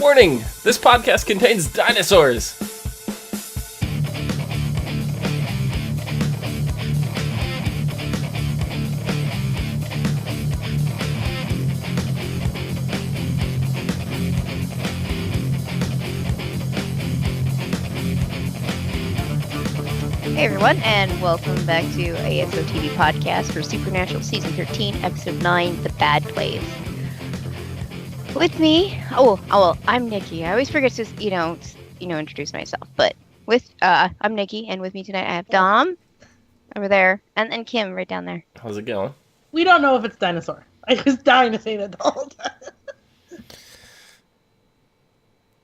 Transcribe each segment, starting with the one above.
Warning! This podcast contains dinosaurs! Hey everyone, and welcome back to ASOTV podcast for Supernatural Season 13, Episode 9, The Bad Place. With me, I'm Nikki. I always forget to, introduce myself. But I'm Nikki, and with me tonight I have Dom over there, and Kim right down there. How's it going? We don't know if it's dinosaur. I was dying to say that the whole time.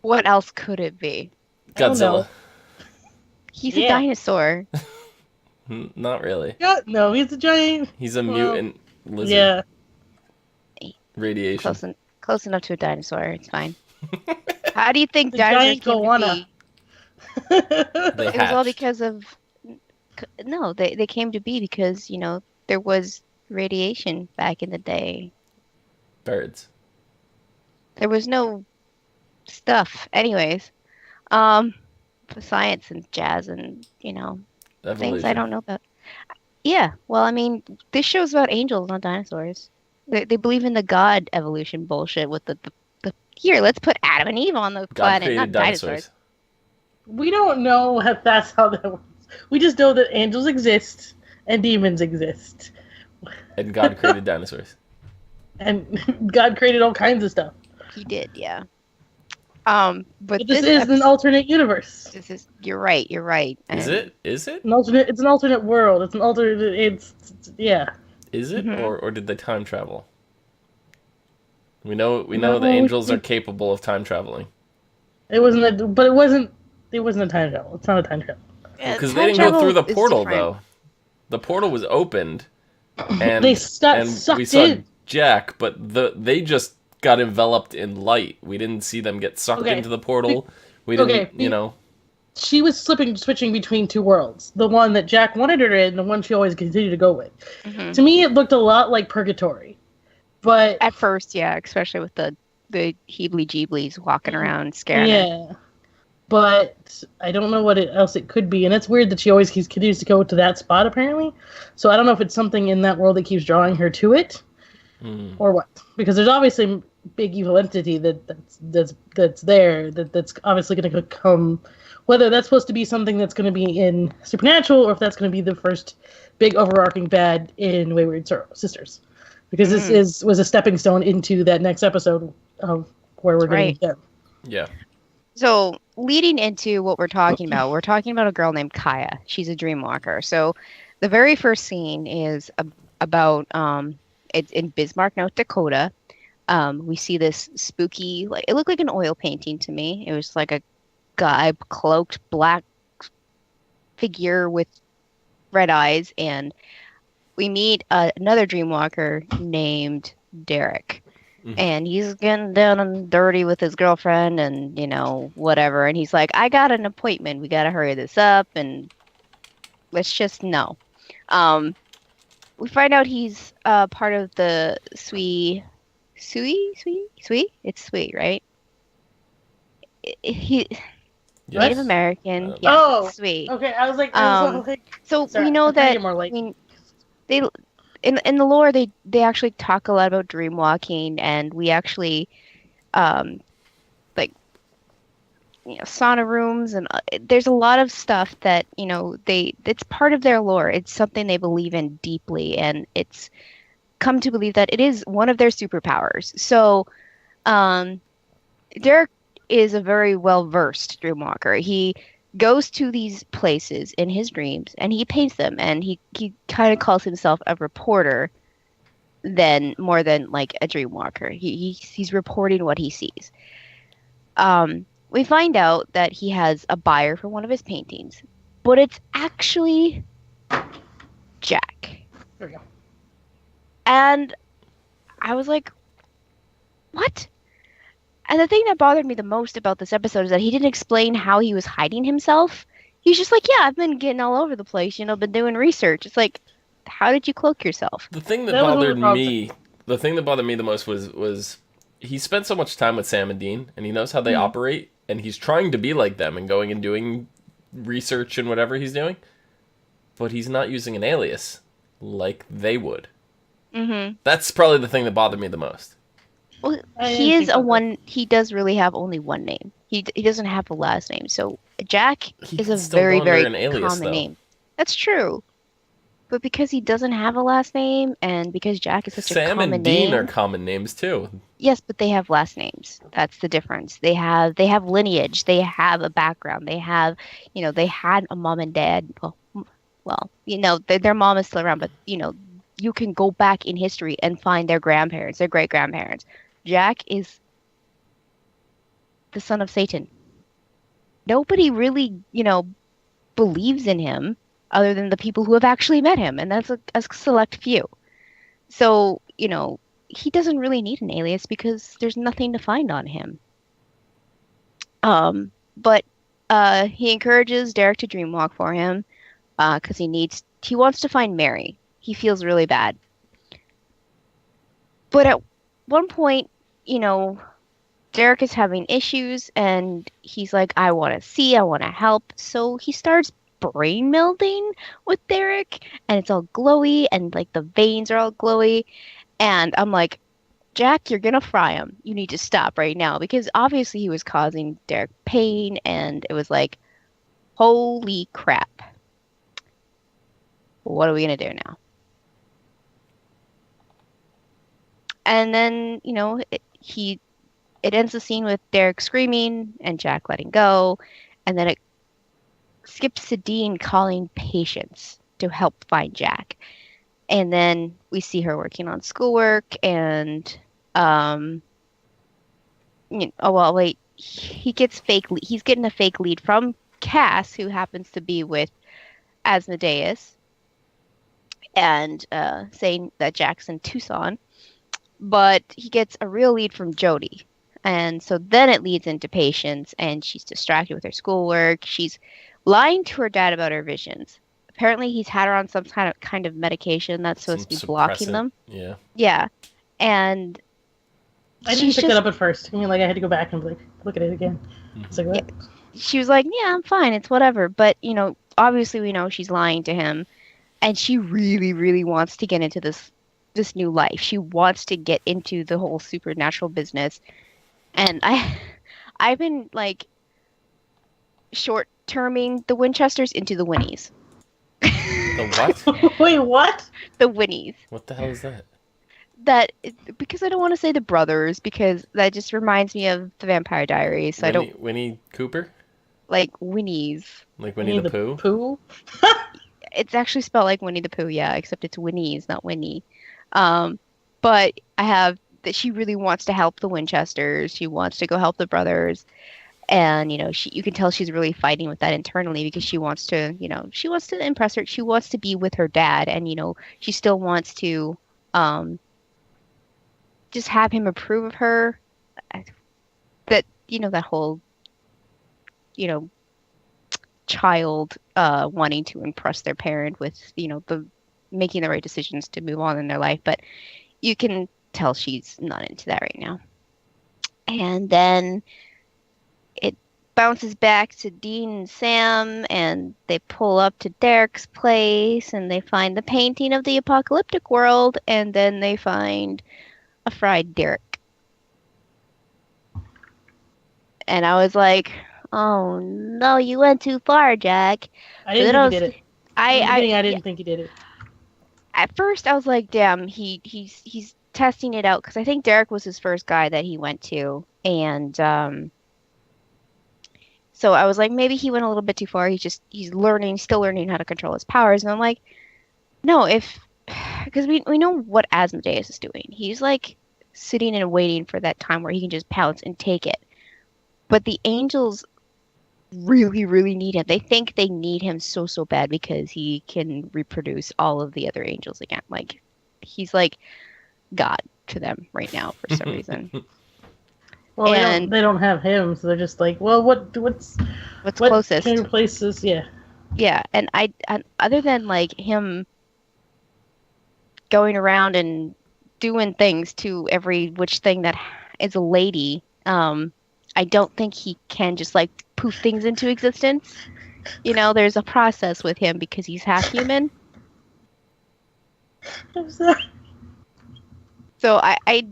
What else could it be? Godzilla. He's a dinosaur. Not really. Yeah, no, he's a giant. He's a mutant lizard. Yeah. Radiation. Close enough to a dinosaur. It's fine. How do you think The dinosaurs giant came goanna. to be? They It was all hatched. because of... No, they came to be because, there was radiation back in the day. Birds. There was no stuff. Anyways, science and jazz and, Evolution. things I don't know about. Yeah, well, I mean, this show's about angels, not dinosaurs. They believe in the God evolution bullshit with the here, let's put Adam and Eve on the God planet, created not dinosaurs. We don't know if that's how that works. We just know that angels exist and demons exist. And God created dinosaurs. And God created all kinds of stuff. He did, yeah. But But this is an alternate universe. You're right. Is it? Is it? It's an alternate world. It's an alternate, yeah. Is it? Mhm. Or did they time travel? We know the angels are capable of time traveling. It wasn't a time travel. It's not a time travel. Because they didn't go through the portal, though. The portal was opened, and They got and sucked we saw in. Jack, but they just got enveloped in light. We didn't see them get sucked Okay. into the portal. We didn't, She was switching between two worlds. The one that Jack wanted her in, and the one she always continued to go with. Mhm. To me, it looked a lot like Purgatory. But At first, yeah, especially with the heebly-jeeblies walking around scaring her. yeah. But I don't know what else it could be. And it's weird that she always continues to go to that spot, apparently. So I don't know if it's something in that world that keeps drawing her to it. Or what? Because there's obviously a big evil entity that's there, that's obviously going to come. Whether that's supposed to be something that's going to be in Supernatural, or if that's going to be the first big overarching bad in Wayward Sisters, because this was a stepping stone into that next episode of where we're going to get. Yeah. So, leading into what we're talking about a girl named Kaya. She's a dreamwalker. So, the very first scene is about it's in Bismarck, North Dakota. We see this spooky, it looked like an oil painting to me. It was like a guy, cloaked black figure with red eyes, and we meet another dreamwalker named Derek. And he's getting down and dirty with his girlfriend and, whatever. And he's like, I got an appointment. We got to hurry this up. And let's just know. We find out he's part of the Sui? It's Sui, right? He Yes. Native American. Yes. Yeah, Sui. Okay, I was like, So sorry, we know I'm trying to that get more light. they in the lore they actually talk a lot about dream walking, and we actually sauna rooms, and there's a lot of stuff that it's part of their lore. It's something they believe in deeply, and it's come to believe that it is one of their superpowers. So Derek is a very well-versed dreamwalker. He goes to these places in his dreams and he paints them, and he kind of calls himself a reporter more than like a dreamwalker. He's reporting what he sees. We find out that he has a buyer for one of his paintings, but it's actually Jack. There we go. And I was like, what? And the thing that bothered me the most about this episode is that he didn't explain how he was hiding himself. He's just like, yeah, I've been getting all over the place, been doing research. It's like, how did you cloak yourself? The thing that That was one of bothered the me, the thing that bothered me the most was he spent so much time with Sam and Dean, and he knows how they operate, and he's trying to be like them and going and doing research and whatever he's doing, but he's not using an alias like they would. Mm-hmm. That's probably the thing that bothered me the most. Well, he is a one. He does really have only one name. He doesn't have a last name. So Jack He is can a still very go under very an alias, common though. name. That's true. But because he doesn't have a last name, and because Jack is such a Sam common and Dean name, are common names too. yes, but they have last names. That's the difference. They have lineage. They have a background. They have, they had a mom and dad. Well, their mom is still around, but you can go back in history and find their grandparents, their great grandparents. Jack is the son of Satan. Nobody really, believes in him other than the people who have actually met him, and that's a select few. So, he doesn't really need an alias because there's nothing to find on him. But he encourages Derek to dreamwalk for him because he wants to find Mary. He feels really bad. But at one point, Derek is having issues and he's like, I want to help. So he starts brain melding with Derek and it's all glowy and like the veins are all glowy. And I'm like, Jack, you're going to fry him. You need to stop right now because obviously he was causing Derek pain and it was like, holy crap. What are we going to do now? And then, it ends the scene with Derek screaming and Jack letting go. And then it skips to Dean calling patients to help find Jack. And then we see her working on schoolwork and, he's getting a fake lead from Cass, who happens to be with Asmodeus, and saying that Jack's in Tucson. But he gets a real lead from Jody. And so then it leads into Patience, and she's distracted with her schoolwork. She's lying to her dad about her visions. Apparently he's had her on some kind of medication that's supposed to be blocking them. Yeah. Yeah. And I didn't pick that up at first. I mean, I had to go back and look at it again. It's like, what? Yeah. She was like, yeah, I'm fine. It's whatever. But, obviously we know she's lying to him. And she really, really wants to get into this new life. She wants to get into the whole supernatural business. And I've been short-terming the Winchesters into the Winnies. The what? Wait, what? The Winnies. What the hell is that? Because I don't want to say the brothers because that just reminds me of the Vampire Diaries. So Winnie Cooper? Like Winnies. Like Winnie the Pooh? Pooh? It's actually spelled like Winnie the Pooh, yeah, except it's Winnie's, not Winnie. But I have that she really wants to help the Winchesters. She wants to go help the brothers. And, you can tell she's really fighting with that internally because she wants to, she wants to impress her. She wants to be with her dad. And, she still wants to just have him approve of her. That, that whole, child wanting to impress their parent with, the making the right decisions to move on in their life. But you can tell she's not into that right now. And then it bounces back to Dean and Sam, and they pull up to Derek's place, and they find the painting of the apocalyptic world, and then they find a fried Derek. And I was like, oh no, you went too far, Jack. I didn't think he did it. I didn't yeah. think he did it. At first, I was like, damn, he's testing it out, because I think Derek was his first guy that he went to, and so I was like, maybe he went a little bit too far. He's still learning how to control his powers, and I'm like, no, because we know what Asmodeus is doing. He's sitting and waiting for that time where he can just pounce and take it. But the angels really, really need him. They think they need him so bad because he can reproduce all of the other angels again. He's God to them right now for some reason. Well, they don't have him, so they're just well, what's closest? Can replace this? Yeah. Yeah, and I other than him going around and doing things to every which thing that is a lady, I don't think he can just like poof things into existence. There's a process with him because he's half human. I'm sorry. So I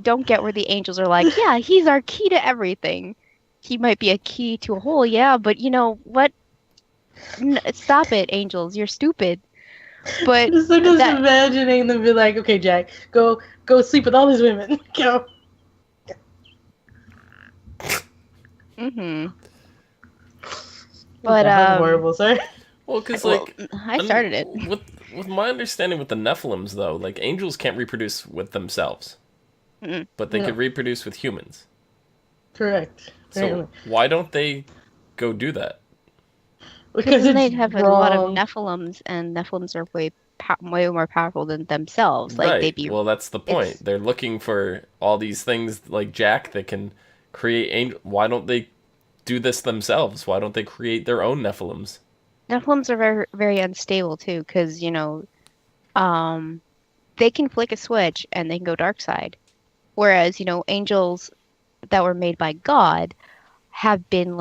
don't get where the angels are like, yeah, he's our key to everything. He might be a key to a hole, yeah, but you know what? Stop it, angels. You're stupid. But I'm just imagining them be like, okay, Jack, go sleep with all these women. Go. Mm-hmm. But that was horrible, sorry. Well, because I started it. With my understanding with the Nephilims, though, like angels can't reproduce with themselves, but they could reproduce with humans. Correct. Apparently. So why don't they go do that? Because they have a lot of Nephilims, and Nephilims are way more powerful than themselves. Like right. Well, that's the point. They're looking for all these things like Jack that can create angel. Why don't they do this themselves? Why don't they create their own Nephilims? Nephilims are very, very unstable too, because they can flick a switch and they can go dark side, whereas angels that were made by God have been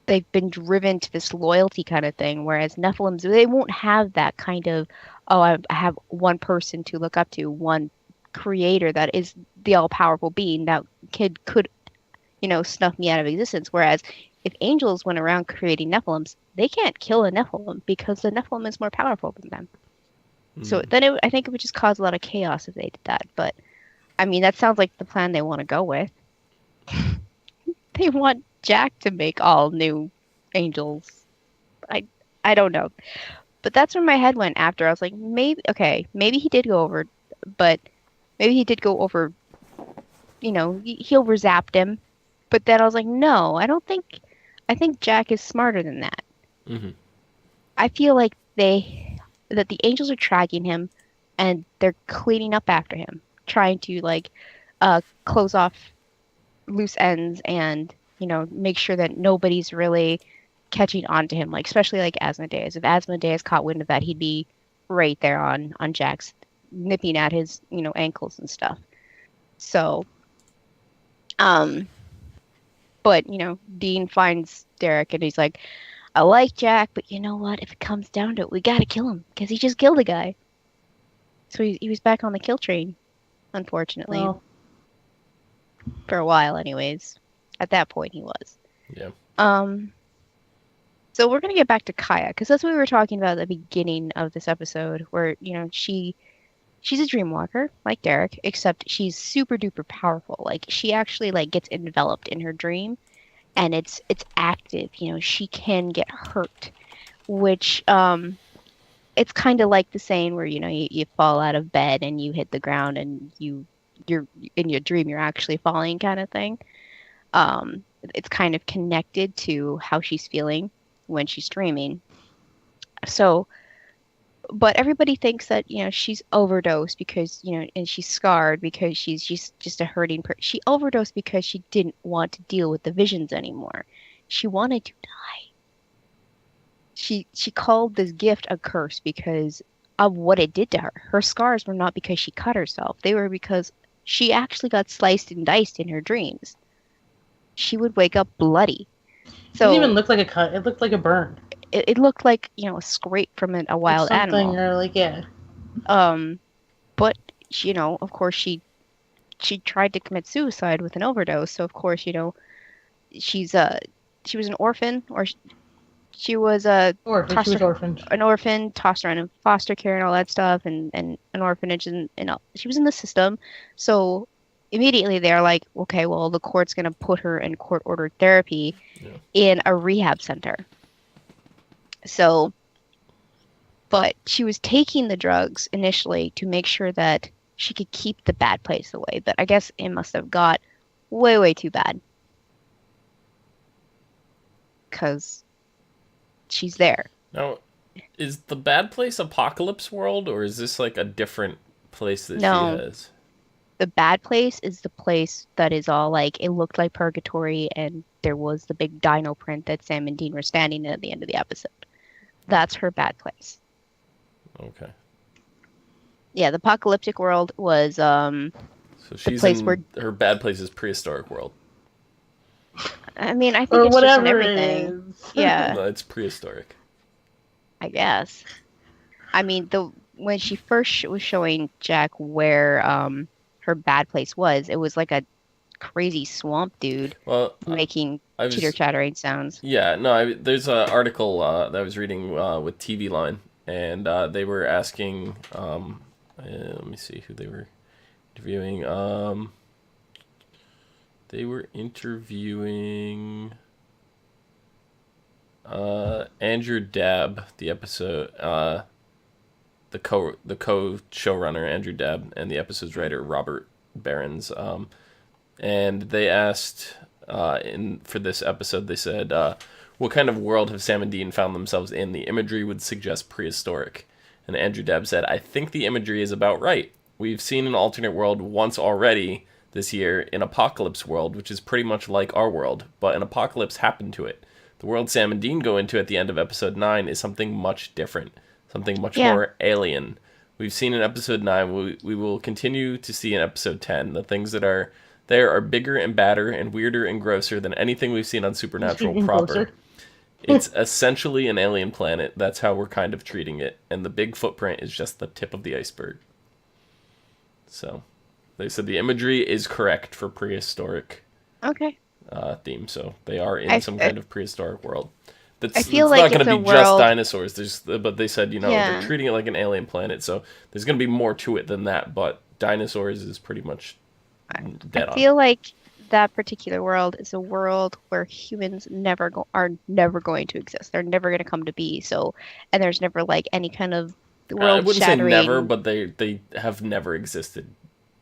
they've been driven to this loyalty kind of thing, whereas Nephilims, they won't have that kind of, I have one person to look up to, one creator that is the all-powerful being that could snuff me out of existence. Whereas if angels went around creating Nephilims, they can't kill a Nephilim because the Nephilim is more powerful than them. So then I think it would just cause a lot of chaos if they did that. But, I mean, that sounds like the plan they want to go with. They want Jack to make all new angels. I don't know. But that's where my head went after. I was like, maybe he did go over, but maybe he did go over, he'll zapped him. But then I was like, no, I think Jack is smarter than that. Mm-hmm. I feel like that the angels are tracking him and they're cleaning up after him, trying to close off loose ends and make sure that nobody's really catching on to him, especially Asmodeus. If Asmodeus caught wind of that, he'd be right there on Jack's, nipping at his ankles and stuff. So but Dean finds Derek and he's like, I like Jack, but you know what, if it comes down to it, we gotta kill him because he just killed a guy. So he was back on the kill train, unfortunately. Well. For a while anyways. At that point he was. Yeah. So we're going to get back to Kaya, because that's what we were talking about at the beginning of this episode, where, she's a dreamwalker, like Derek, except she's super duper powerful. She actually, gets enveloped in her dream, and it's active. She can get hurt, which, it's kind of like the saying where, you fall out of bed and you hit the ground and you're in your dream, you're actually falling kind of thing. It's kind of connected to how she's feeling when she's dreaming. So, but everybody thinks that, she's overdosed because, and she's scarred because she's just a hurting person. She overdosed because she didn't want to deal with the visions anymore. She wanted to die. She called this gift a curse because of what it did to her. Her scars were not because she cut herself. They were because she actually got sliced and diced in her dreams. She would wake up bloody. So, it didn't even look like a cut. It looked like a burn. It looked like, a scrape from a wild animal. Or yeah. But, of course she tried to commit suicide with an overdose. So, of course, she was an orphan, or she was an orphan, tossed around in foster care and all that stuff, and an orphanage, and she was in the system. So immediately they're like, okay, well, the court's going to put her in court-ordered therapy in a rehab center. So, but she was taking the drugs initially to make sure that she could keep the bad place away. But I guess it must have got way, way too bad. Because she's there. Now, is the bad place Apocalypse World, or is this a different place that she has? The bad place is the place that is all it looked like purgatory, and there was the big dino print that Sam and Dean were standing in at the end of the episode. That's her bad place. Okay. Yeah, the apocalyptic world was So So she's place in where her bad place is prehistoric world. I mean, I think Or it's just in whatever it everything. is. Yeah, No, it's prehistoric. I guess. I mean, when she first was showing Jack where her bad place was, it was like a crazy swamp dude Well, making I chitter was chattering sounds. yeah no. There's an article that I was reading with TV Line, and they were asking. Let me see who they were interviewing. They were interviewing Andrew Dabb, the episode, the co showrunner Andrew Dabb, and the episode's writer Robert Behrens. And they asked for this episode, they said, "What kind of world have Sam and Dean found themselves in? The imagery would suggest prehistoric." And Andrew Dabb said, "I think the imagery is about right. We've seen an alternate world once already this year in Apocalypse World, which is pretty much like our world, but an apocalypse happened to it. The world Sam and Dean go into at the end of episode 9 is something much different, something much more alien. We've seen in episode 9, we will continue to see in episode 10. The things that are there are bigger and badder and weirder and grosser than anything we've seen on Supernatural proper. It's essentially an alien planet. That's how we're kind of treating it. And the big footprint is just the tip of the iceberg." So they said the imagery is correct for prehistoric theme. So they are in some kind of prehistoric world. I feel it's like not going it's to a be just world- dinosaurs. But they said, they're treating it like an alien planet. So there's going to be more to it than that. But dinosaurs is pretty much dead on. I feel like that particular world is a world where humans are never going to exist. They're never going to come to be. So, and there's never like any kind of world I wouldn't say shattering. never, but they have never existed.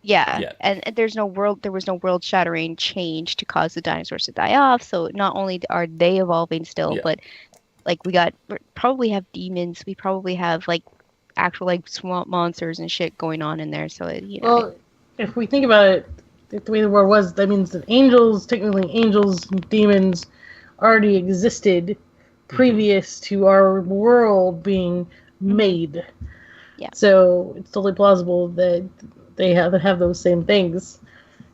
Yeah, yet. and there was no world shattering change to cause the dinosaurs to die off. So not only are they evolving still, but like we probably have demons. We probably have like actual like swamp monsters and shit going on in there. So Well, if we think about it, the way the world was, that means that technically angels and demons already existed previous to our world being made. Yeah. So it's totally plausible that they have those same things.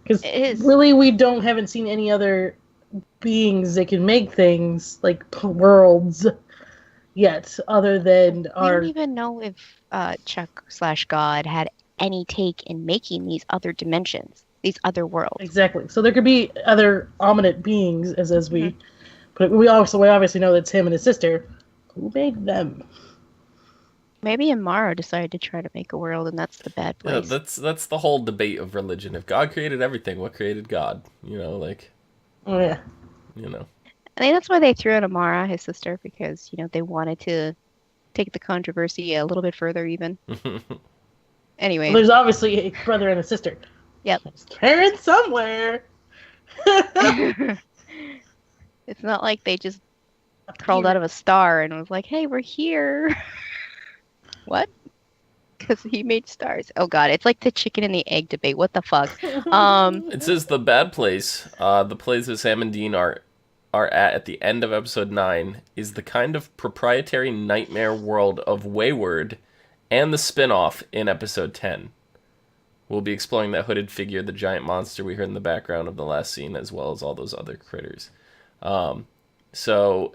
Because really, we haven't seen any other beings that can make things like worlds yet, other than our. We don't even know if Chuck/God had any take in making these other dimensions, these other worlds. Exactly. So there could be other ominous beings, as we, but we obviously know that's him and his sister. Who made them? Maybe Amara decided to try to make a world, and that's the bad place. Yeah, that's the whole debate of religion. If God created everything, what created God? Oh yeah. I think that's why they threw in Amara, his sister, because they wanted to take the controversy a little bit further, even. Anyway, there's obviously a brother and a sister. Yep. There's Karen somewhere. It's not like they just crawled out of a star and was like, "Hey, we're here." What? Because he made stars. Oh god, it's like the chicken and the egg debate. What the fuck? It says the bad place, the place that Sam and Dean are at the end of episode 9, is the kind of proprietary nightmare world of Wayward and the spin-off in episode 10. We'll be exploring that hooded figure, the giant monster we heard in the background of the last scene, as well as all those other critters. So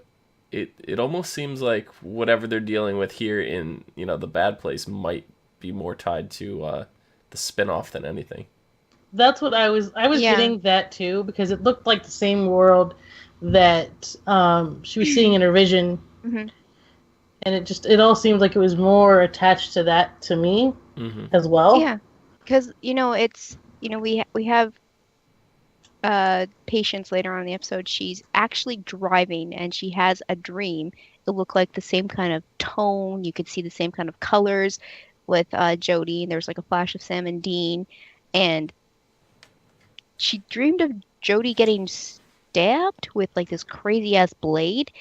it almost seems like whatever they're dealing with here in the bad place might be more tied to the spin-off than anything. That's what I was getting that too, because it looked like the same world that she was seeing in her vision, and it all seemed like it was more attached to that to me as well. Yeah, because it's we have Patience later on in the episode. She's actually driving and she has a dream. It looked like the same kind of tone. You could see the same kind of colors with Jody. There's like a flash of Sam and Dean, and she dreamed of Jody getting stabbed with like this crazy ass blade,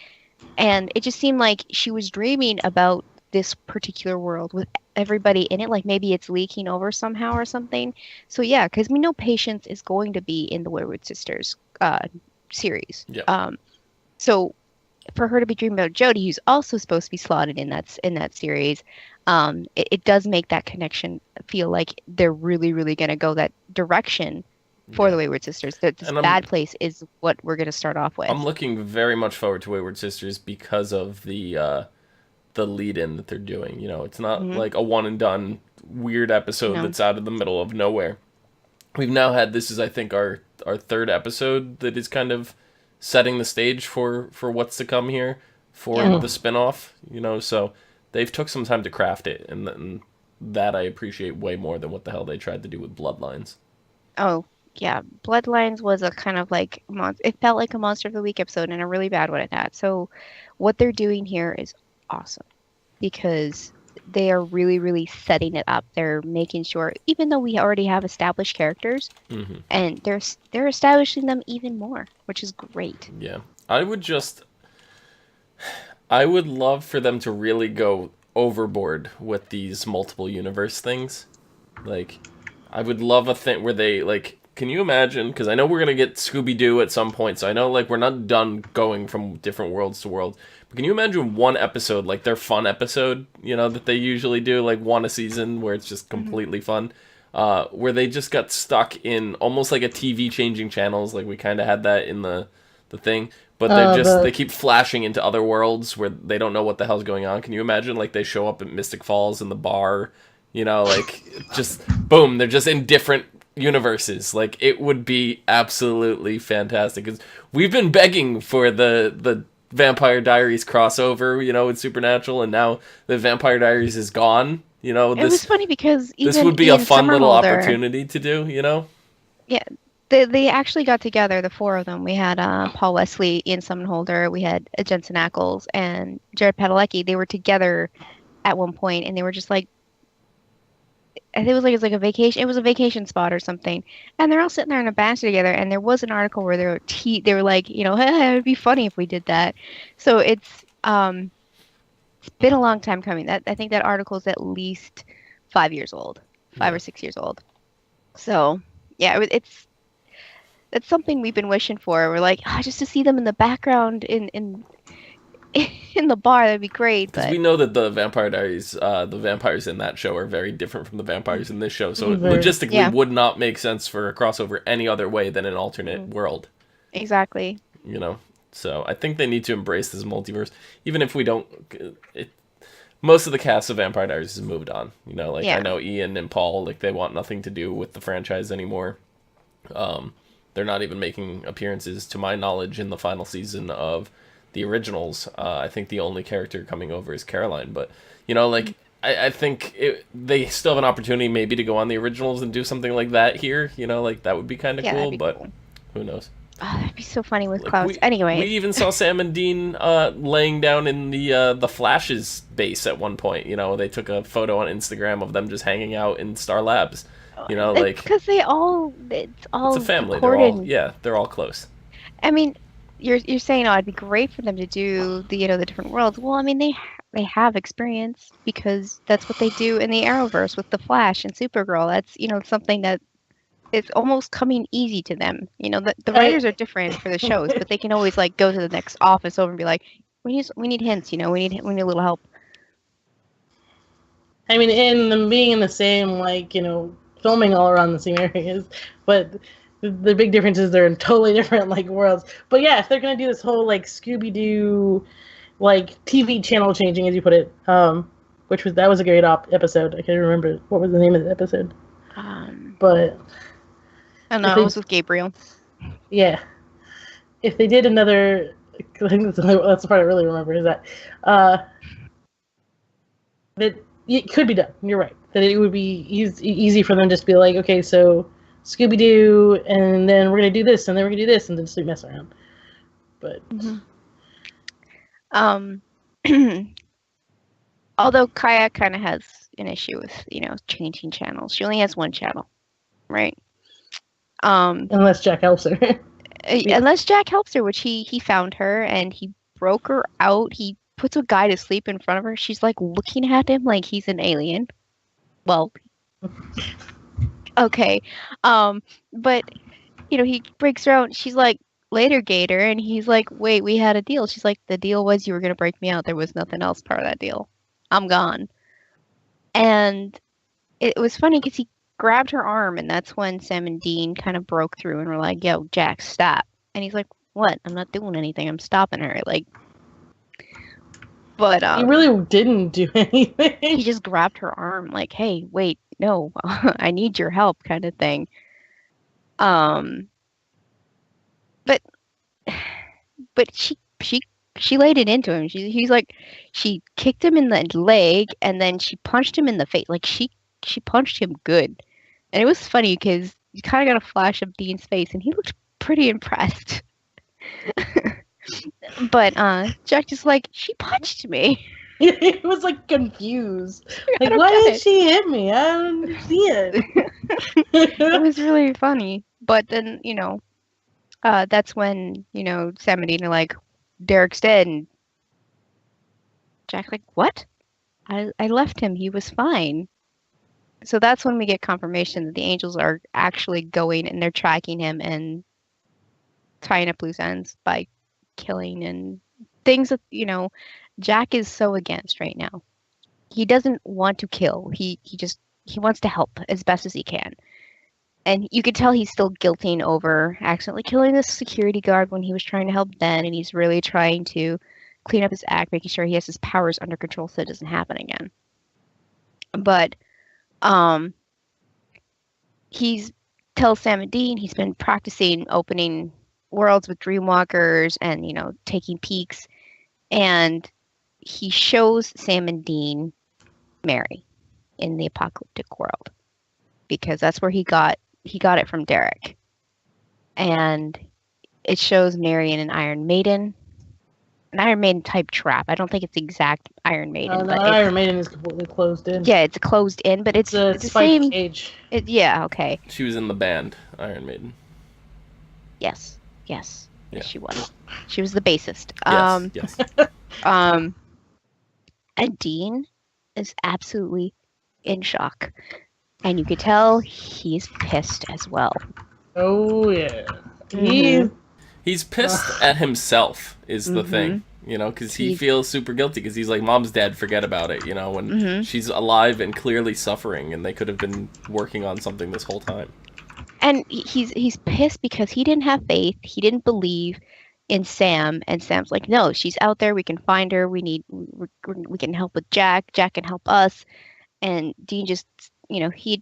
and it just seemed like she was dreaming about this particular world with everybody in it, like maybe it's leaking over somehow or something. So yeah, because we know Patience is going to be in the Weirwood Sisters series. Yeah. So for her to be dreaming about Jody, who's also supposed to be slotted in that series, it does make that connection feel like they're really, really going to go that direction for Yeah. the Wayward Sisters. That this And I'm bad place is what we're going to start off with. I'm looking very much forward to Wayward Sisters because of the lead in that they're doing. You know, it's not like a one and done weird episode No. that's out of the middle of nowhere. We've now had, this is I think our third episode that is kind of setting the stage for what's to come here for the spin-off, you know, so they've took some time to craft it, and that I appreciate way more than what the hell they tried to do with Bloodlines. Oh, yeah. Bloodlines was a kind of like it felt like a Monster of the Week episode and a really bad one at that. So what they're doing here is awesome because they are really, really setting it up. They're making sure, even though we already have established characters, and they're establishing them even more, which is great. Yeah. I would love for them to really go overboard with these multiple universe things. Like, I would love a thing where they, like, can you imagine, because I know we're going to get Scooby-Doo at some point, so I know, like, we're not done going from different worlds to world, but can you imagine one episode, like their fun episode, you know, that they usually do, like one a season, where it's just completely fun, where they just got stuck in almost like a TV changing channels, like we kind of had that in the thing, but they keep flashing into other worlds where they don't know what the hell's going on. Can you imagine, like, they show up at Mystic Falls in the bar, you know, like, just, boom, they're just in different universes. Like, it would be absolutely fantastic. 'Cause we've been begging for the Vampire Diaries crossover, you know, with Supernatural, and now the Vampire Diaries is gone, you know. It was funny because even this would be Ian a fun little Somerhalder, opportunity to do, you know? Yeah, they actually got together, the four of them. We had Paul Wesley, Ian Somerhalder, we had Jensen Ackles, and Jared Padalecki. They were together at one point, and they were just like, I think it was like a vacation. It was a vacation spot or something, and they're all sitting there in a basket together. And there was an article where they were like, you know, hey, it would be funny if we did that. So it's been a long time coming. I think that article is at least 5 years old, 5 or 6 years old. So yeah, that's something we've been wishing for. We're like, just to see them in the background in the bar, that'd be great. Because But we know that the Vampire Diaries, the vampires in that show are very different from the vampires in this show. So it logistically would not make sense for a crossover any other way than an alternate world. Exactly. You know? So I think they need to embrace this multiverse. Even if we don't... most of the cast of Vampire Diaries has moved on. You know, like, I know Ian and Paul, like, they want nothing to do with the franchise anymore. They're not even making appearances, to my knowledge, in the final season of the originals. I think the only character coming over is Caroline, but, you know, like, I think they still have an opportunity maybe to go on the originals and do something like that here, you know, like, that would be kind of cool, but cool. Who knows. Oh, that'd be so funny with Like, Klaus. Anyway, we even saw Sam and Dean laying down in the Flash's base at one point. You know, they took a photo on Instagram of them just hanging out in Star Labs. You know, like, because it's all it's a family. recorded. They're all close. I mean, you're saying, it'd be great for them to do the the different worlds. Well, I mean, they have experience because that's what they do in the Arrowverse with the Flash and Supergirl. That's something that it's almost coming easy to them. You know, the writers are different for the shows, but they can always like go to the next office over and be like, we need hints. You know, we need a little help. I mean, in them being in the same, like, you know, filming all around the same areas, but the big difference is they're in totally different, like, worlds. But yeah, if they're gonna do this whole, like, Scooby-Doo, like, TV channel changing, as you put it, that was a great episode. I can't remember what was the name of the episode. But I don't know. It was with Gabriel. Yeah, if they did another, I think that's the part I really remember, is that that it could be done. You're right. That it would be easy for them to just be like, okay, so Scooby-Doo, and then we're going to do this, and then we're going to do this, and then just mess around. But... although Kaya kind of has an issue with, changing channels. She only has one channel, right? Unless Jack helps her. Unless Jack helps her, which he found her, and he broke her out. He puts a guy to sleep in front of her. She's like looking at him like he's an alien. Well, okay. But, he breaks her out. She's like, later, Gator. And he's like, wait, we had a deal. She's like, the deal was you were going to break me out. There was nothing else part of that deal. I'm gone. And it was funny because he grabbed her arm, and that's when Sam and Dean kind of broke through and were like, "Yo, Jack, stop!" And he's like, "What? I'm not doing anything. I'm stopping her." Like, but He really didn't do anything. he just grabbed her arm, like, "Hey, wait, no, I need your help," kind of thing. But she laid it into him. He's like, she kicked him in the leg, and then she punched him in the face. Like she punched him good, and it was funny because you kind of got a flash of Dean's face, and he looked pretty impressed. But Jack just like, she punched me. He was like confused. Like, don't why get did it. she hit me? I don't understand. It was really funny. But then, that's when, Sam and Dean are like, Derek's dead, and Jack's like, what? I left him. He was fine. So that's when we get confirmation that the angels are actually going and they're tracking him and tying up loose ends by killing and things that, Jack is so against right now. He doesn't want to kill. He wants to help as best as he can. And you could tell he's still guilting over accidentally killing this security guard when he was trying to help Ben, and he's really trying to clean up his act, making sure he has his powers under control so it doesn't happen again. But he tells Sam and Dean he's been practicing opening worlds with dreamwalkers and, taking peeks. And he shows Sam and Dean Mary in the apocalyptic world because that's where he got it from Derek. And it shows Mary in an Iron Maiden type trap. I don't think it's exact Iron Maiden. The Iron Maiden is completely closed in. Yeah, it's closed in, but it's the same cage. Yeah, okay. She was in the band Iron Maiden. Yes, Yeah. she was. She was the bassist. Yes. And Dean is absolutely in shock, and you could tell he's pissed as well. Oh yeah, He's pissed at himself is the thing, because he feels super guilty because he's like, Mom's dead, forget about it, when she's alive and clearly suffering, and they could have been working on something this whole time. And he's pissed because he didn't have faith. He didn't believe in Sam, and Sam's like, no, she's out there. We can find her. We can help with Jack. Jack can help us. And Dean just, he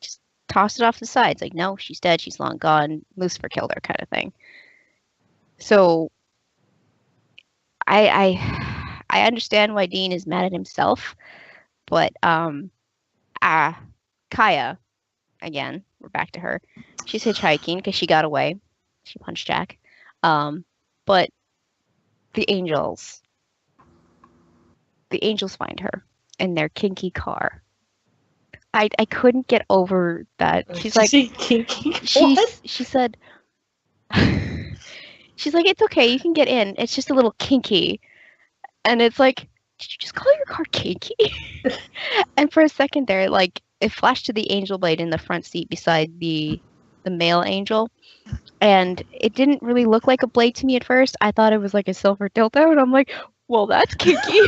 just tossed it off the side. It's like, no, she's dead. She's long gone. Lucifer killed her, kind of thing. So I understand why Dean is mad at himself, but Kaya, again, we're back to her. She's hitchhiking because she got away. She punched Jack. But the angels find her in their kinky car. I couldn't get over that. She's like, kinky. she said, she's like, it's okay, you can get in. It's just a little kinky. And it's like, did you just call your car kinky? And for a second there, like, it flashed to the angel blade in the front seat beside the male angel. And it didn't really look like a blade to me at first. I thought it was like a silver dildo, and I'm like, well, that's kinky.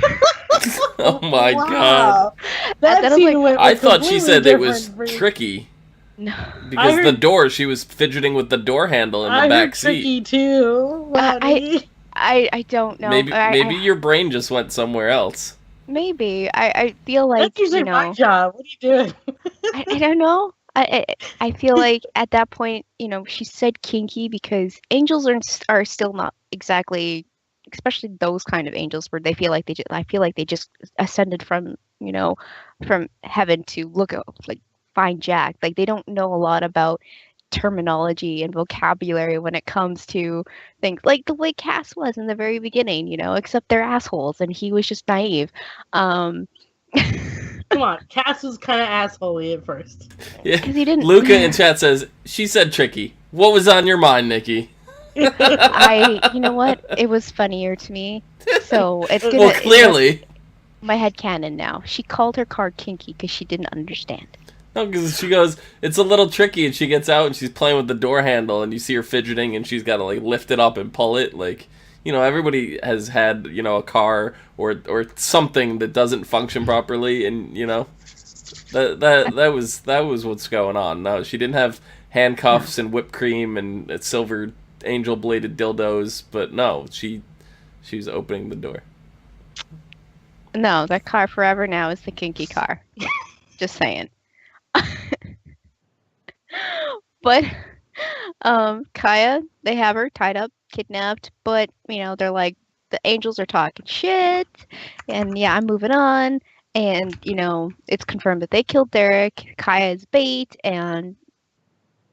Oh my god. That scene went I thought she said it was different. tricky. No. Because the door, she was fidgeting with the door handle in the back seat. Tricky too. I don't know. Maybe your brain just went somewhere else. Maybe. I feel like, That's usually my job. What are you doing? I don't know. I feel like at that point, she said kinky because angels are still not exactly, especially those kind of angels where they feel like I feel like they just ascended from heaven to look at, like, find Jack. Like, they don't know a lot about terminology and vocabulary when it comes to things like the way Cass was in the very beginning, except they're assholes and he was just naive. Come on, Cass was kind of assholey at first. Yeah. He didn't. Luca in chat says, she said tricky. What was on your mind, Nikki? You know what? It was funnier to me. So it's gonna. Well, clearly. My headcanon now. She called her car kinky because she didn't understand. No, because she goes, it's a little tricky, and she gets out and she's playing with the door handle, and you see her fidgeting, and she's got to, like, lift it up and pull it. Like, everybody has had, a car or something that doesn't function properly, and that was what's going on. No, she didn't have handcuffs and whipped cream and silver angel bladed dildos, but no, she was opening the door. No, that car forever now is the kinky car. Just saying. But Kaya, they have her tied up, kidnapped, but they're like, the angels are talking shit, and yeah, I'm moving on, and it's confirmed that they killed Derek. Kaya is bait, and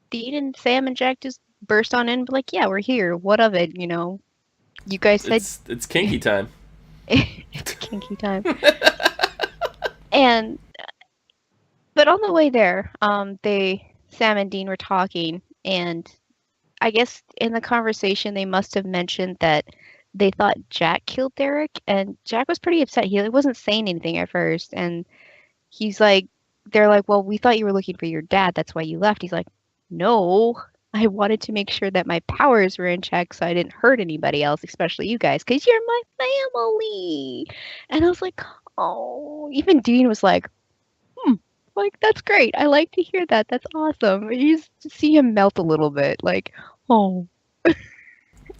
Dean and Sam and Jack just burst on in, like, yeah, we're here. What of it? You guys said it's kinky time. It's kinky time. But on the way there, Sam and Dean were talking, and I guess in the conversation they must have mentioned that they thought Jack killed Derek, and Jack was pretty upset. He wasn't saying anything at first, and they're like, well, we thought you were looking for your dad, that's why you left. He's like, no, I wanted to make sure that my powers were in check so I didn't hurt anybody else, especially you guys, because you're my family. And I was like, oh, even Dean was like, like, that's great. I like to hear that. That's awesome. You just see him melt a little bit, like, oh.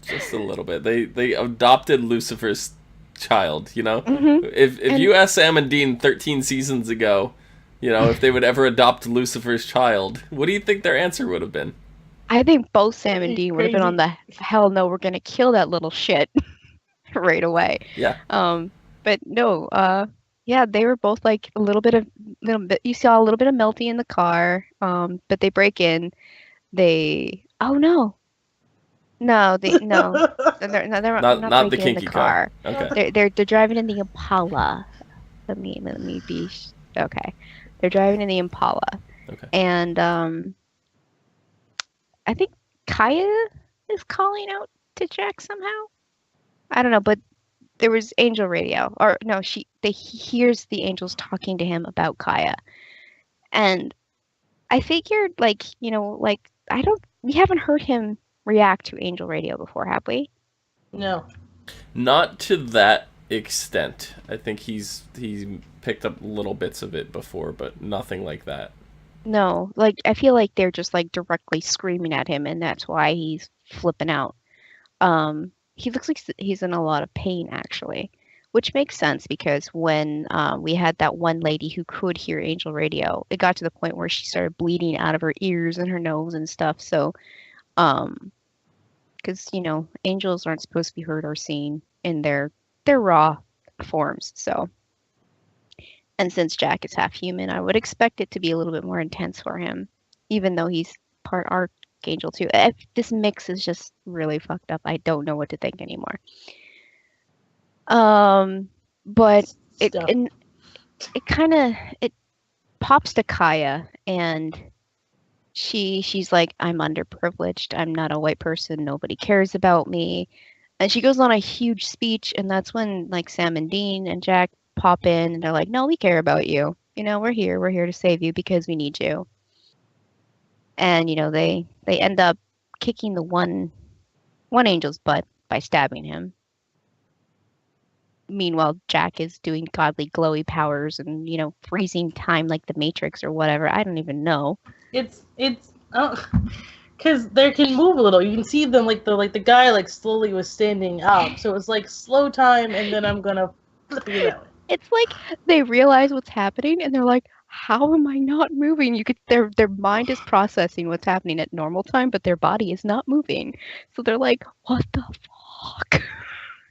Just a little bit. They adopted Lucifer's child, Mm-hmm. If you asked Sam and Dean 13 seasons ago, if they would ever adopt Lucifer's child, what do you think their answer would have been? I think both Sam and Dean would have been on the hell no, we're gonna kill that little shit right away. Yeah. But no, yeah, they were both like a little bit. You saw a little bit of melty in the car. But they break in. Oh no. No, they're Not the kinky car. Okay. They're driving in the Impala. Let me be okay. They're driving in the Impala. Okay. And I think Kaya is calling out to Jack somehow. I don't know, but there was angel radio, or no, he hears the angels talking to him about Kaya, and I figured, we haven't heard him react to angel radio before, have we? No. Not to that extent. I think he's picked up little bits of it before, but nothing like that. No, I feel like they're just directly screaming at him, and that's why he's flipping out. He looks like he's in a lot of pain, actually, which makes sense because when we had that one lady who could hear angel radio, it got to the point where she started bleeding out of her ears and her nose and stuff. So, because angels aren't supposed to be heard or seen in their raw forms. So, and since Jack is half human, I would expect it to be a little bit more intense for him, even though he's part archangel too. This mix is just really fucked up. I don't know what to think anymore. But it pops to Kaya, and she's like, I'm underprivileged. I'm not a white person. Nobody cares about me. And she goes on a huge speech, and that's when Sam and Dean and Jack pop in, and they're like, no, we care about you. We're here to save you because we need you. And they end up kicking the one angel's butt by stabbing him. Meanwhile, Jack is doing godly glowy powers and freezing time like the Matrix or whatever. I don't even know. It's because they can move a little. You can see them the guy slowly was standing up. So it's slow time, and then I'm gonna flip you that way. It's like they realize what's happening, and they're like, how am I not moving? Their mind is processing what's happening at normal time, but their body is not moving. So they're like, what the fuck?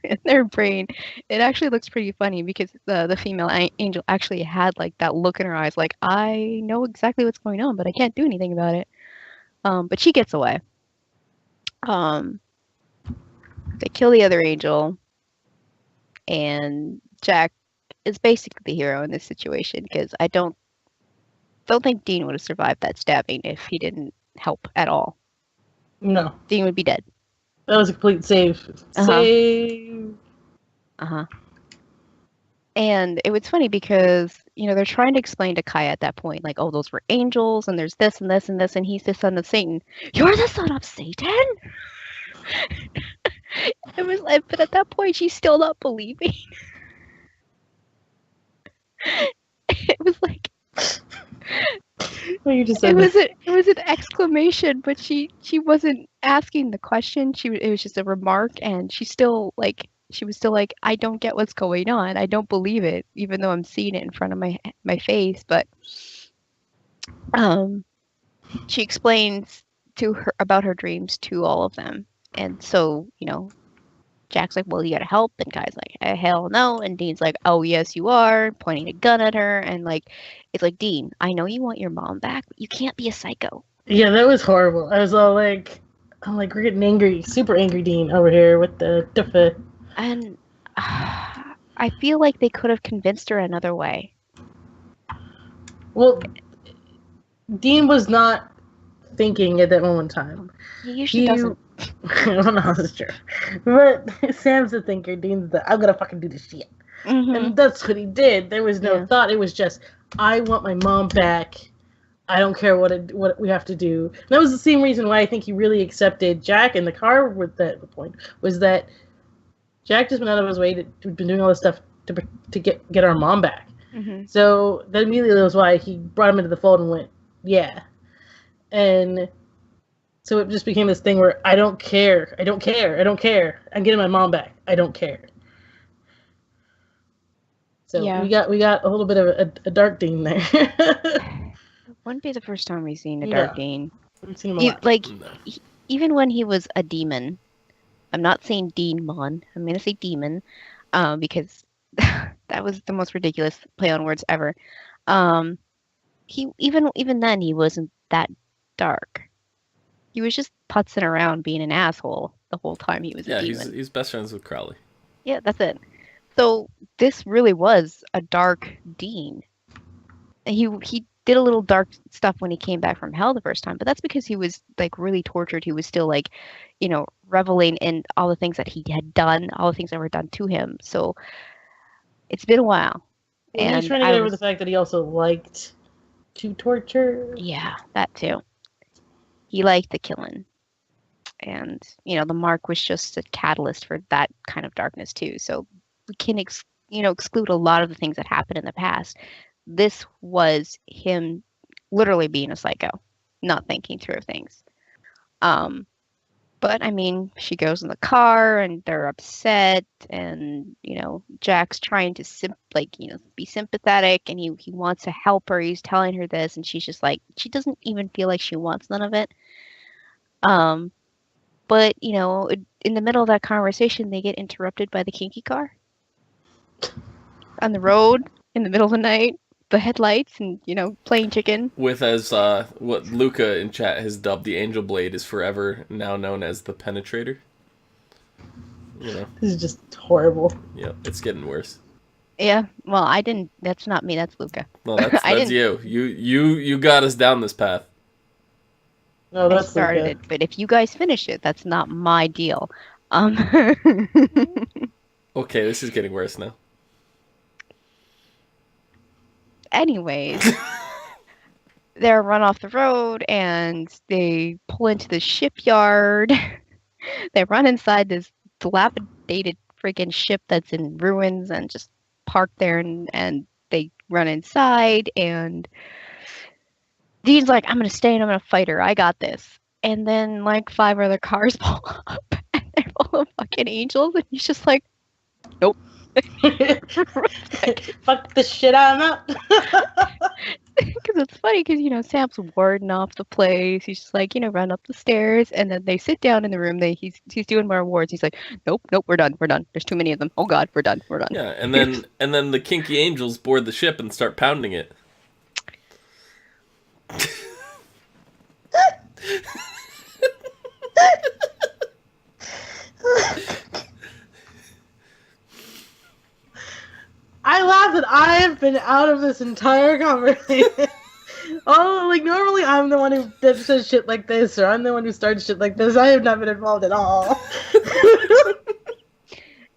In their brain. It actually looks pretty funny because the female angel actually had that look in her eyes, like, I know exactly what's going on, but I can't do anything about it. But she gets away. They kill the other angel, and Jack is basically the hero in this situation because I don't think Dean would have survived that stabbing if he didn't help at all. No. Dean would be dead. That was a complete save. Save. And it was funny because, they're trying to explain to Kaya at that point, oh, those were angels, and there's this and this and this, and he's the son of Satan. You're the son of Satan? It was like, but at that point, she's still not believing. It was like Well, you just it said was an exclamation, but she wasn't asking the question. It was just a remark, and she was still like, I don't get what's going on. I don't believe it, even though I'm seeing it in front of my face. But she explains to her about her dreams to all of them, and so Jack's like, well, you gotta help, and Guy's like, hell no, and Dean's like, oh yes you are, pointing a gun at her, and like, it's like, Dean, I know you want your mom back, but you can't be a psycho. Yeah, that was horrible. I was all like, we're getting angry, super angry Dean over here with the differ. And I feel like they could have convinced her another way. Well, Dean was not thinking at that moment in time. He usually doesn't. I don't know, that's true. But Sam's the thinker, Dean's I'm gonna fucking do this shit. Mm-hmm. And that's what he did. There was no thought. It was just, I want my mom back. I don't care what we have to do. And that was the same reason why I think he really accepted Jack in the car with that point, was that Jack just went out of his way to been doing all this stuff to get our mom back. Mm-hmm. So that immediately was why he brought him into the fold and went, yeah. And so it just became this thing where I don't care. I'm getting my mom back. I don't care. So we got a little bit of a dark Dean there. Wouldn't be the first time we've seen a dark Dean. We've seen him a lot. Even when he was a demon. I'm not saying demon. I'm gonna say demon, because that was the most ridiculous play on words ever. He even then he wasn't that dark. He was just putzing around being an asshole the whole time he was a demon. He's best friends with Crowley. Yeah, that's it. So this really was a dark Dean. He did a little dark stuff when he came back from hell the first time, but that's because he was like really tortured. He was still like, reveling in all the things that he had done, all the things that were done to him. So it's been a while. And he was trying to get over the fact that he also liked to torture. Yeah, that too. He liked the killing. And, the mark was just a catalyst for that kind of darkness too. So we can, exclude a lot of the things that happened in the past. This was him literally being a psycho, not thinking through things. But I mean, she goes in the car and they're upset, and Jack's trying to be sympathetic, and he wants to help her. He's telling her this, and she's just like, she doesn't even feel like she wants none of it. But in the middle of that conversation, they get interrupted by the kinky car on the road in the middle of the night. The headlights and playing chicken with, as what Luca in chat has dubbed, the Angel Blade is forever now known as the Penetrator. This is just horrible. Yeah, it's getting worse. Yeah, well, I didn't. That's not me. That's Luca. No, that's you. You got us down this path. No, that's I started Luca. it, but if you guys finish it, that's not my deal. Okay, this is getting worse now. Anyways, they're run off the road and they pull into the shipyard. They run inside this dilapidated freaking ship that's in ruins and just park there, and they run inside, and Dean's like, I'm gonna stay and I'm gonna fight her. I got this. And then like 5 other cars pull up and they're full of fucking angels, and he's just like, nope. Fuck this shit, I'm out. Because it's funny because Sam's warding off the place. He's just like run up the stairs, and then they sit down in the room. He's doing more awards. He's like, nope, we're done. There's too many of them. Oh god, we're done. Yeah, and then the kinky angels board the ship and start pounding it. I laugh that I have been out of this entire conversation. Normally I'm the one who says shit like this, or I'm the one who starts shit like this. I have not been involved at all.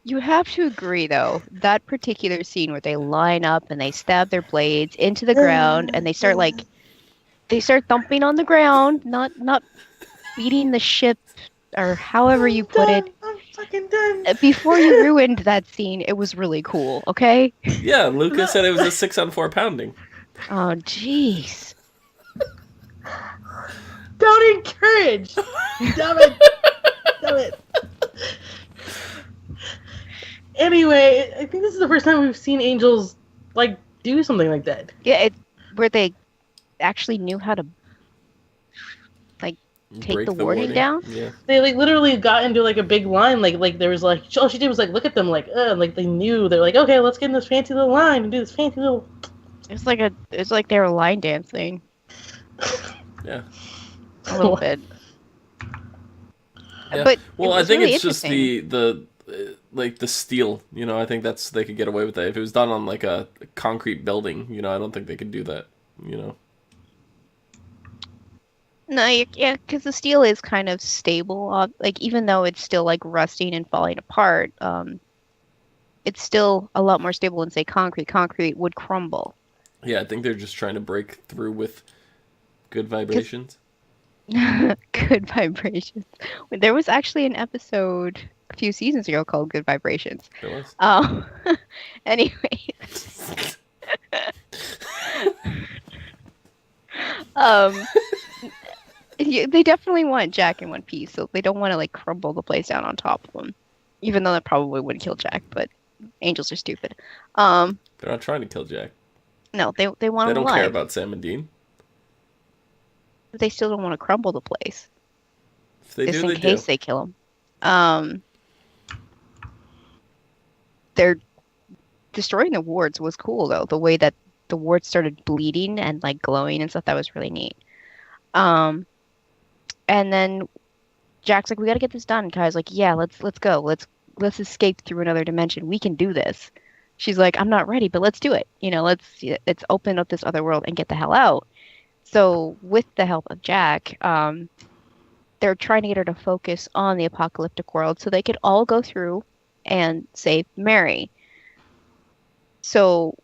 You have to agree, though, that particular scene where they line up and they stab their blades into the ground, and they start thumping on the ground, not beating the ship, or however you put it. fucking done. Before you ruined that scene, it was really cool, okay? Yeah, Lucas said it was a 6-on-4 pounding. Oh, jeez. Don't encourage. Damn it. Damn it. Anyway, I think this is the first time we've seen angels like do something like that. Yeah, where they actually knew how to like take Break the warding down. Yeah. They like literally got into like a big line. Like there was like all she did was like look at them like they knew. They're like, okay, let's get in this fancy little line and do this fancy little. It's like they were line dancing Yeah. a little bit. Yeah. But well, it I was think really it's just the like the steel. You know, I think they could get away with that if it was done on like a concrete building. You know, I don't think they could do that. You know. No, yeah, because the steel is kind of stable. Like even though it's still like rusting and falling apart, it's still a lot more stable than say concrete. Concrete would crumble. Yeah, I think they're just trying to break through with good vibrations. Good vibrations. There was actually an episode a few seasons ago called Good Vibrations. There was. Anyway. They definitely want Jack in one piece, so they don't want to like crumble the place down on top of them. Even though that probably wouldn't kill Jack, but angels are stupid. They're not trying to kill Jack. No, they want They him don't alive. care about Sam and Dean. But they still don't want to crumble the place. If they Just do, in they case do. they kill him. They're destroying the wards was cool though. The way that the wards started bleeding and like glowing and stuff, that was really neat. And then Jack's like, "We got to get this done." Kai's like, "Yeah, let's go. Let's escape through another dimension. We can do this." She's like, "I'm not ready, but let's do it. You know, let's open up this other world and get the hell out." So with the help of Jack, they're trying to get her to focus on the apocalyptic world so they could all go through and save Mary. So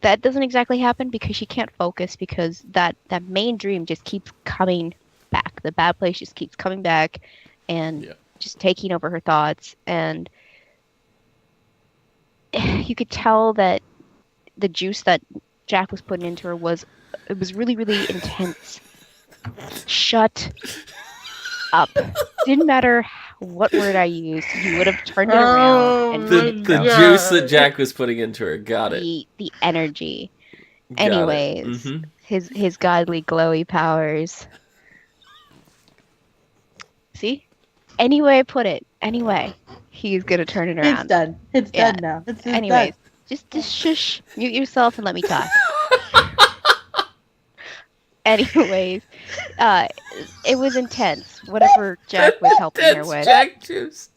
that doesn't exactly happen because she can't focus because that main dream just keeps coming back. The bad place just keeps coming back and just taking over her thoughts. And you could tell that the juice that Jack was putting into her was really, really intense. Shut up. Didn't matter what word I used. You would have turned it around. And The juice that Jack was putting into her. Got it. The energy. Got Anyways, it. his godly glowy powers. See? Any way I put it, anyway, he's gonna turn it around. It's done. It's done now. Anyways, done. just shush, mute yourself, and let me talk. Anyways, it was intense. Whatever Jack was helping her with. Jack juice.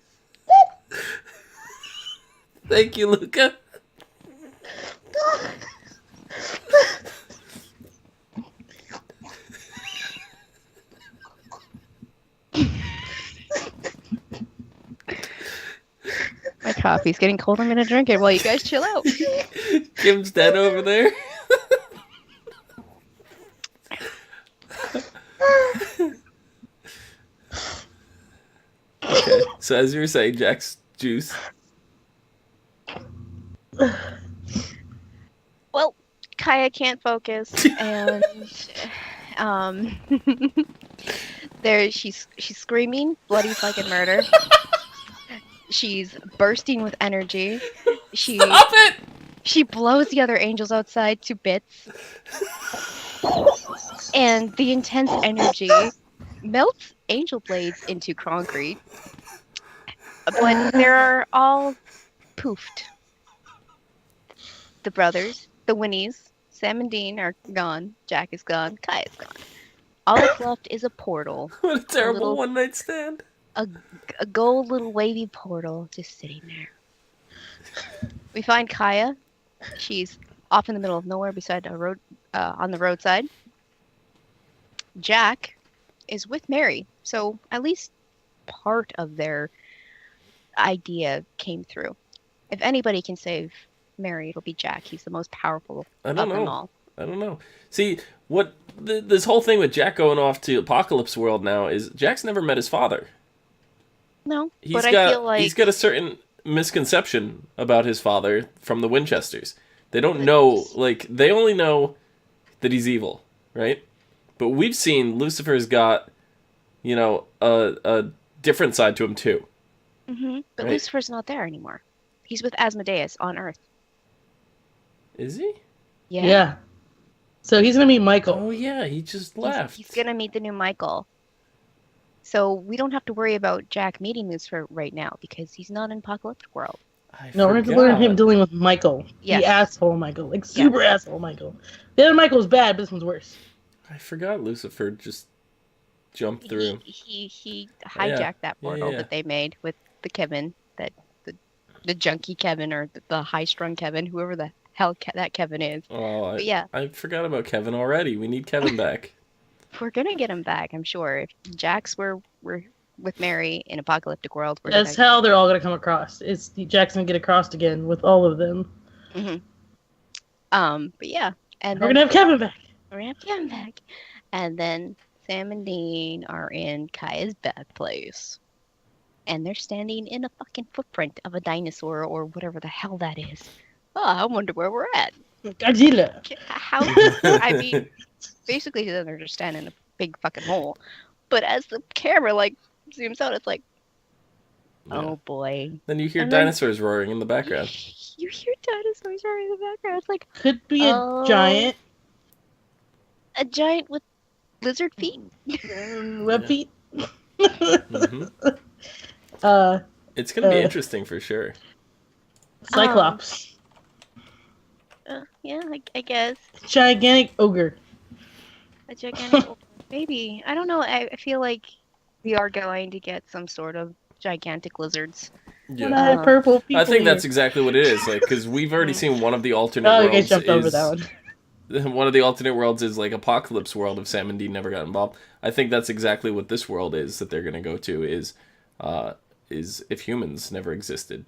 Thank you, Luca. My coffee's getting cold. I'm gonna drink it while you guys chill out. Kim's dead over there. Okay, so as you were saying, Jack's juice. Well, Kaya can't focus, and she's screaming, bloody fucking murder. She's bursting with energy. Stop it! She blows the other angels outside to bits. And the intense energy melts angel blades into concrete. But they're all poofed. The brothers, the Winnies, Sam and Dean are gone. Jack is gone. Kai is gone. All that's left is a portal. What a terrible one-night stand. A gold little wavy portal just sitting there. We find Kaya. She's off in the middle of nowhere beside a road, on the roadside. Jack is with Mary, so at least part of their idea came through. If anybody can save Mary, it'll be Jack. He's the most powerful of them all. I don't know. See, what this whole thing with Jack going off to Apocalypse World now is Jack's never met his father. No, He's but got I feel like he's got a certain misconception about his father from the Winchesters. They don't But- know, like, they only know that he's evil, right? But we've seen Lucifer's got, a different side to him too. but Right? Lucifer's not there anymore. He's with Asmodeus on Earth. Is he? Yeah. Yeah. So he's gonna meet Michael. Oh yeah, he just left. He's gonna meet the new Michael. So we don't have to worry about Jack meeting Lucifer right now because he's not in Apocalyptic World. I No, we're going to learn him forgot. dealing with Michael. Yes. The asshole Michael. Like, super asshole Michael. The other Michael's bad, but this one's worse. I forgot Lucifer just jumped through. He Oh, yeah. hijacked that portal Yeah. that they made with the Kevin, the junkie Kevin or the high-strung Kevin, whoever the hell that Kevin is. Oh, But yeah. I forgot about Kevin already. We need Kevin back. We're gonna get him back, I'm sure. If Jax were with Mary in Apocalyptic World, That's how they're all going to come across. It's Jackson get across again with all of them. But yeah, and We're going to have Kevin back. we're gonna have Kevin back, and then Sam and Dean are in Kaya's bad place, and they're standing in a fucking footprint of a dinosaur or whatever the hell that is. Oh, I wonder where we're at. Godzilla. How? I mean, basically, they're just standing in a big fucking hole. But as the camera zooms out, it's like, oh boy. Then you hear And then- dinosaurs roaring in the background. You hear dinosaurs are in the background. It's like Could be a Oh. giant. a giant with lizard feet. Web feet. hmm It's gonna be interesting for sure. Cyclops. Yeah, I guess Gigantic ogre. a gigantic. Maybe I don't know. I feel like we are going to get some sort of gigantic lizards. One-eyed purple people I think that's here. exactly what it is. Like, because we've already seen one of the alternate Oh, you worlds. guys jumped over that one. One of the alternate worlds is like Apocalypse World if Sam and Dean never got involved. I think that's exactly what this world is that they're gonna go to is if humans never existed,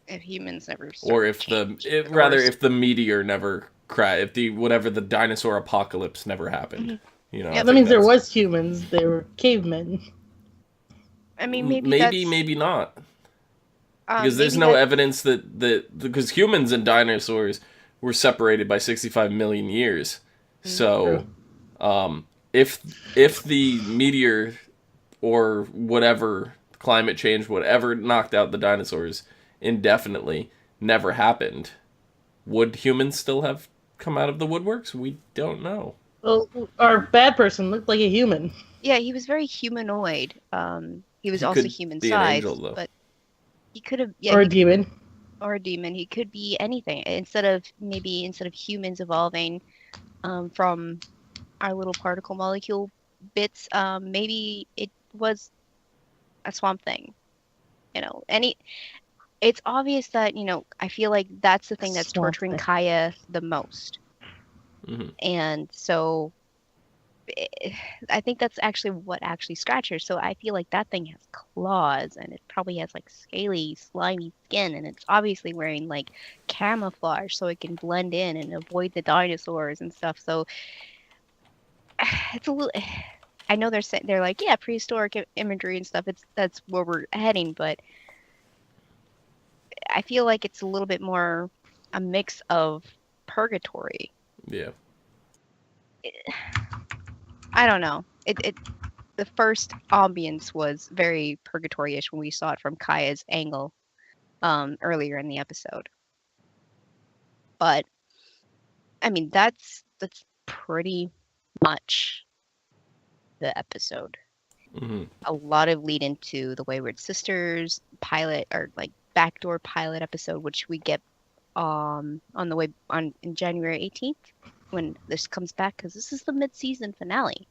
If humans never. or if changed if the meteor never crashed, if the dinosaur apocalypse never happened, I That think means there that's- was humans. They were cavemen. I mean, maybe maybe not. Because there's no evidence that because humans and dinosaurs were separated by 65 million years. So, if the meteor or whatever climate change, whatever knocked out the dinosaurs indefinitely, never happened, would humans still have come out of the woodworks? We don't know. Well, our bad person looked like a human. Yeah, he was very humanoid. He was He also could human be an sized, angel, though. but he could have Or a demon. or a demon. He could be anything. Instead of humans evolving from our little particle molecule bits, maybe it was a swamp thing. It's obvious that I feel like that's the thing that's Swamp torturing thing. Kaya the most, and so I think that's actually what actually scratched her. So I feel like that thing has claws and it probably has scaly, slimy skin, and it's obviously wearing camouflage so it can blend in and avoid the dinosaurs and stuff. So it's a little. I know they're like, yeah, prehistoric imagery and stuff. That's where we're heading, but I feel like it's a little bit more a mix of purgatory. Yeah. I don't know. The first ambience was very purgatory-ish when we saw it from Kaya's angle earlier in the episode. But I mean that's pretty much the episode. A lot of lead into the Wayward Sisters pilot or backdoor pilot episode, which we get in January 18th when this comes back, because this is the mid-season finale,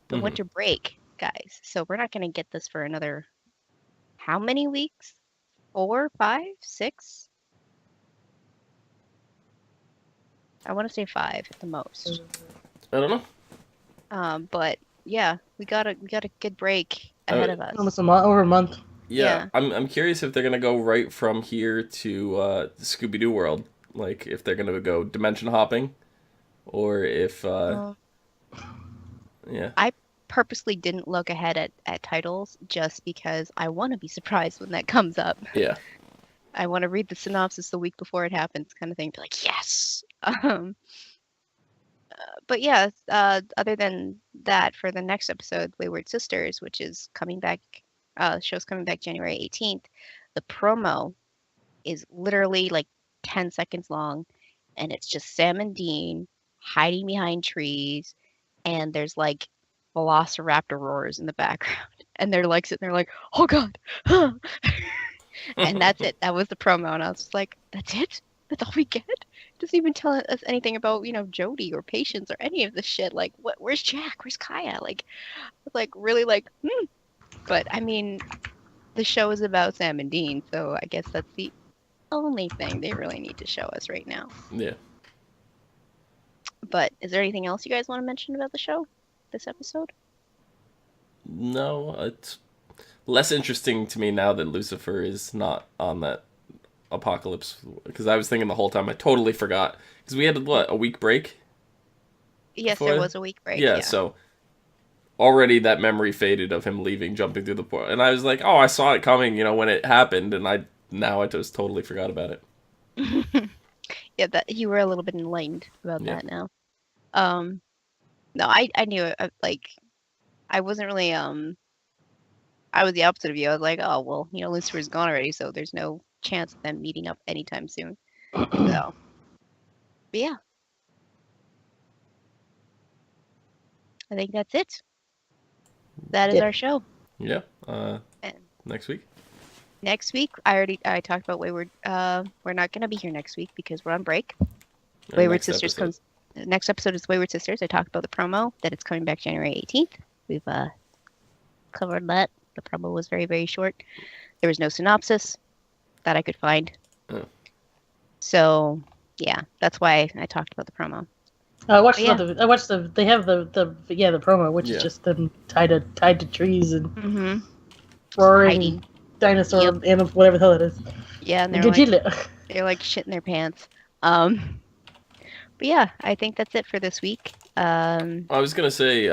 the winter break, guys. So we're not going to get this for another how many weeks? 4, 5, 6? I want to say 5 at the most. I don't know. But yeah, we got a good break ahead of us. Almost over a month. Yeah, I'm curious if they're gonna go right from here to Scooby Doo World, like if they're gonna go dimension hopping, or if yeah. purposely didn't look ahead at titles just because I want to be surprised when that comes up. Yeah. I want to read the synopsis the week before it happens, kind of thing. Be like, yes. But yeah, other than that, for the next episode, Wayward Sisters, which is coming back, show's coming back January 18th. The promo is literally like 10 seconds long, and it's just Sam and Dean hiding behind trees, and there's like velociraptor roars in the background, and they're like sitting there like, oh god, and that's it. That was the promo, and I was just like, that's it? That's all we get? It doesn't even tell us anything about, Jody or Patience or any of this shit. Like, where's Jack? Where's Kaya? Like really like, But I mean, the show is about Sam and Dean, so I guess that's the only thing they really need to show us right now. Yeah. But is there anything else you guys want to mention about the show, this episode? No, it's less interesting to me now that Lucifer is not on that apocalypse, because I was thinking the whole time, I totally forgot, because we had a week break. Yes, before? there was a week break. Yeah, so already that memory faded of him leaving, jumping through the portal, and I was like, oh, I saw it coming, when it happened, and I just totally forgot about it. Yeah, that you were a little bit enlightened about that now. No, I knew it. Like, I wasn't really I was the opposite of you. I was like, oh well, Lucifer's gone already, so there's no chance of them meeting up anytime soon. So, but yeah, I think that's it. That is our show. Yeah. Next week. Next week, I talked about Wayward. We're not gonna be here next week because we're on break. Wayward Sisters comes. Next episode is Wayward Sisters. I talked about the promo that it's coming back January 18th. We've covered that. The promo was very, very short. There was no synopsis that I could find. Oh. So yeah, that's why I talked about the promo. I watched the. They have the promo, which is just them tied to trees and roaring dinosaur animals, whatever the hell it is. Yeah, and they're like shitting their pants. But yeah, I think that's it for this week. I was gonna say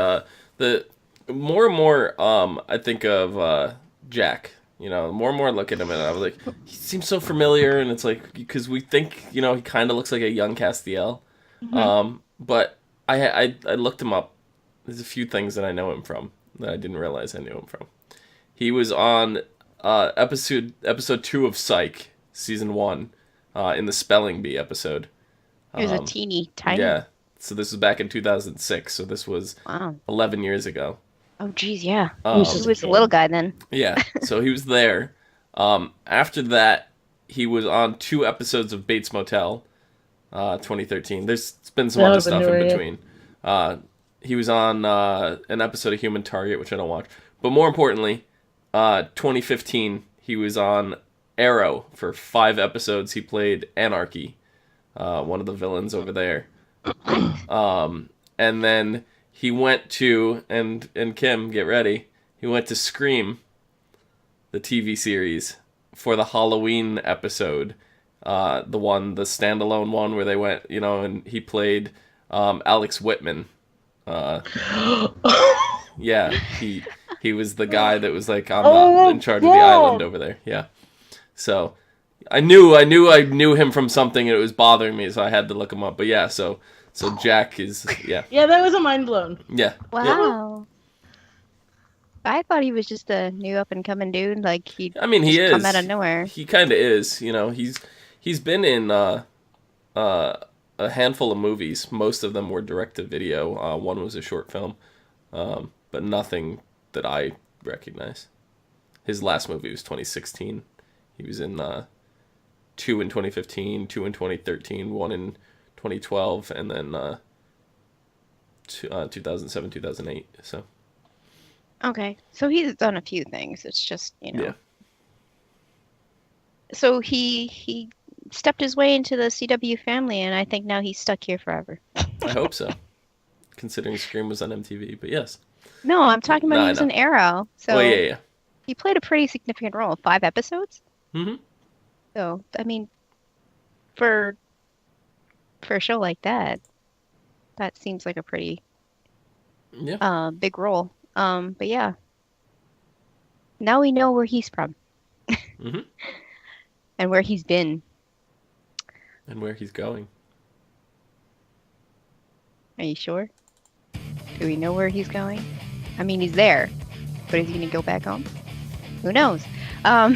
the more and more I think of Jack. More and more I look at him and I was like, he seems so familiar, and it's like because we think he kind of looks like a young Castiel. But I looked him up. There's a few things that I know him from that I didn't realize I knew him from. He was on episode 2 of Psych, season 1, in the Spelling Bee episode. He was a tiny. Yeah. So this was back in 2006. So this was 11 years ago. Oh, geez, yeah. He was a little guy then. Yeah. So he was there. After that, he was on 2 episodes of Bates Motel, 2013. There's been some other stuff in between. He was on an episode of Human Target, which I don't watch. But more importantly, 2015, he was on Arrow for 5 episodes. He played Anarchy, one of the villains over there. And then he went to, and Kim, get ready, he went to Scream, the TV series, for the Halloween episode. The standalone one where they went, and he played Alex Whitman. Yeah, he was the guy that was like, I'm not in charge of the island over there. Yeah. So I knew him from something, and it was bothering me, so I had to look him up. But yeah, so Jack is, yeah. Yeah, that was a mind blown. Yeah. Wow. I thought he was just a new up and coming dude. Like he is come out of nowhere. He kind of is. He's been in a handful of movies. Most of them were direct to video. One was a short film, but nothing that I recognize. His last movie was 2016. He was in 2 in 2015, 2 in 2013, 1 in 2012, and then 2007, 2008. So. Okay, so he's done a few things. It's just Yeah. So he stepped his way into the CW family, and I think now he's stuck here forever. I hope so, considering Scream was on MTV. But yes. No, I'm talking about he was in Arrow. So yeah. He played a pretty significant role. 5 episodes. Mm-hmm. So I mean, for a show like that, that seems like a pretty big role. But yeah, now we know where he's from Mm-hmm. and where he's been. And where he's going. Are you sure? Do we know where he's going? I mean, he's there, but is he gonna go back home? Who knows? Tom,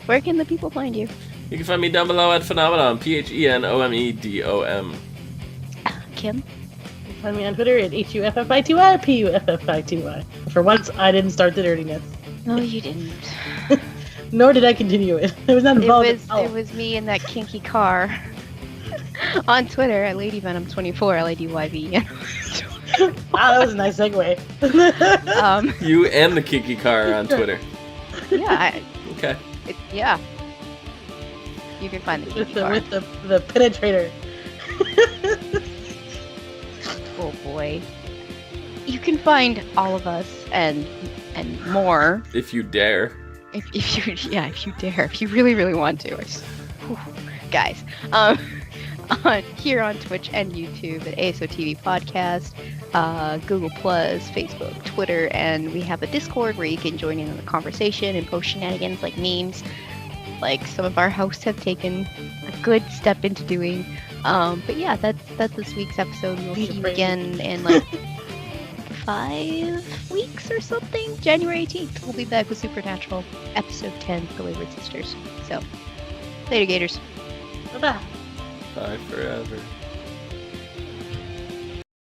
where can the people find you? You can find me down below at Phenomenon, PHENOMEDOM. Kim? Find me on Twitter at HUFFITY, PUFFITY. For once, I didn't start the dirtiness. No, you didn't. Nor did I continue it. I was not involved at all. It was me in that kinky car. On Twitter at LadyVenom24, LADYV. Wow, that was a nice segue. You and the kinky car on Twitter. Yeah. Okay. Yeah. You can find the kinky car. With the penetrator. Oh boy. You can find all of us and more If you dare. if you dare, if you really want to. Guys, here on Twitch and YouTube at ASOTV Podcast, Google Plus, Facebook, Twitter, and we have a Discord where you can join in on the conversation and post shenanigans like memes, like some of our hosts have taken a good step into doing. But yeah, that's this week's episode. We'll see you again in like 5 weeks or something. January 18th, we'll be back with Supernatural, episode 10, The Wayward Sisters. So, later, Gators. Bye-bye. Bye forever.